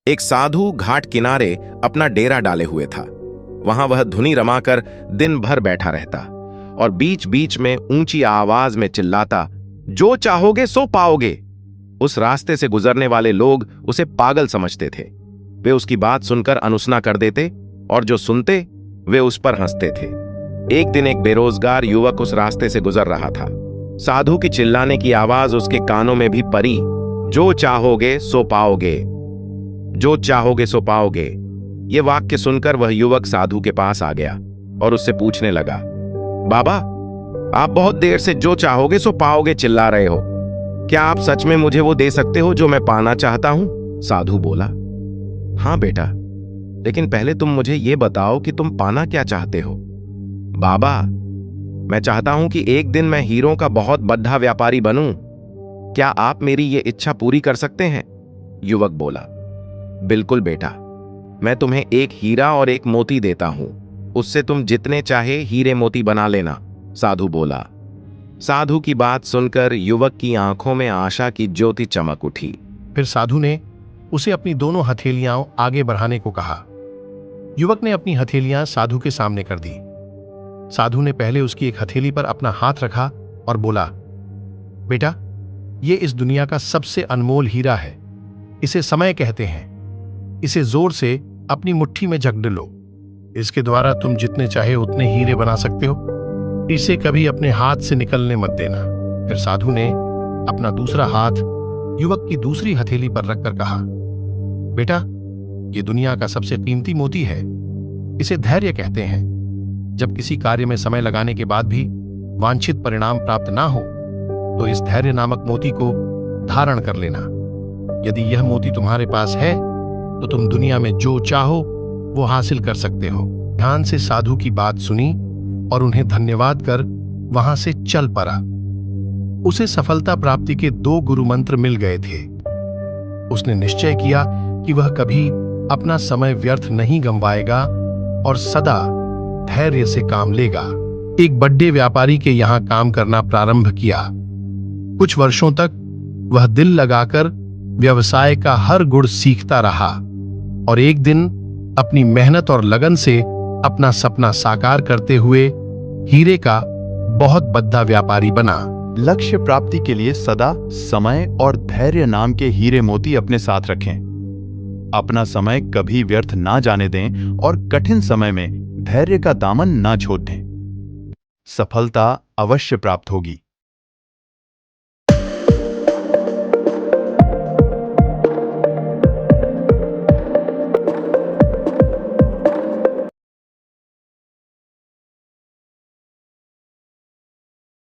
एक साधु घाट किनारे अपना डेरा डाले हुए था। वहां वह धुनी रमाकर दिन भर बैठा रहता और बीच बीच में ऊंची आवाज में चिल्लाता, जो चाहोगे सो पाओगे। उस रास्ते से गुजरने वाले लोग उसे पागल समझते थे। वे उसकी बात सुनकर अनुसना कर देते और जो सुनते वे उस पर हंसते थे। एक दिन एक बेरोजगार युवक उस रास्ते से गुजर रहा था। साधु की चिल्लाने की आवाज उसके कानों में भी पड़ी, जो चाहोगे सो पाओगे, जो चाहोगे सो पाओगे। ये वाक्य सुनकर वह युवक साधु के पास आ गया और उससे पूछने लगा, बाबा, आप बहुत देर से जो चाहोगे सो पाओगे चिल्ला रहे हो। क्या आप सच में मुझे वो दे सकते हो जो मैं पाना चाहता हूं? साधु बोला, हाँ बेटा, लेकिन पहले तुम मुझे ये बताओ कि तुम पाना क्या चाहते हो। बाबा, मैं चाहता हूं कि एक दिन मैं हीरों का बहुत बड़ा व्यापारी बनूं। क्या आप मेरी ये इच्छा पूरी कर सकते हैं? युवक बोला, बिल्कुल बेटा, मैं तुम्हें एक हीरा और एक मोती देता हूं। उससे तुम जितने चाहे हीरे मोती बना लेना। साधु बोला। साधु की बात सुनकर युवक की आंखों में आशा की ज्योति चमक उठी। फिर साधु ने उसे अपनी दोनों हथेलियां आगे बढ़ाने को कहा। युवक ने अपनी हथेलियां साधु के सामने कर दी। साधु ने पहले उसकी एक हथेली पर अपना हाथ रखा और बोला, बेटा, ये इस दुनिया का सबसे अनमोल हीरा है। इसे समय कहते हैं। इसे जोर से अपनी मुट्ठी में जकड़ लो। इसके द्वारा तुम जितने चाहे उतने हीरे बना सकते हो। इसे कभी अपने हाथ से निकलने मत देना। फिर साधु ने अपना दूसरा हाथ युवक की दूसरी हथेली पर रखकर कहा, बेटा, ये दुनिया का सबसे कीमती मोती है। इसे धैर्य कहते हैं। जब किसी कार्य में समय लगाने के बाद भी वांछित परिणाम प्राप्त ना हो तो इस धैर्य नामक मोती को धारण कर लेना। यदि यह मोती तुम्हारे पास है तो तुम दुनिया में जो चाहो वो हासिल कर सकते हो। ध्यान से साधु की बात सुनी और उन्हें धन्यवाद कर वहां से चल पड़ा। उसे सफलता प्राप्ति के 2 गुरु मंत्र मिल गए थे। उसने निश्चय किया कि वह कभी अपना समय व्यर्थ नहीं गंवाएगा और सदा धैर्य से काम लेगा। एक बड़े व्यापारी के यहां काम करना प्रारंभ किया। कुछ वर्षों तक वह दिल लगाकर व्यवसाय का हर गुण सीखता रहा और एक दिन अपनी मेहनत और लगन से अपना सपना साकार करते हुए हीरे का बहुत बड़ा व्यापारी बना। लक्ष्य प्राप्ति के लिए सदा समय और धैर्य नाम के हीरे मोती अपने साथ रखें। अपना समय कभी व्यर्थ ना जाने दें और कठिन समय में धैर्य का दामन ना छोड़ दें। सफलता अवश्य प्राप्त होगी।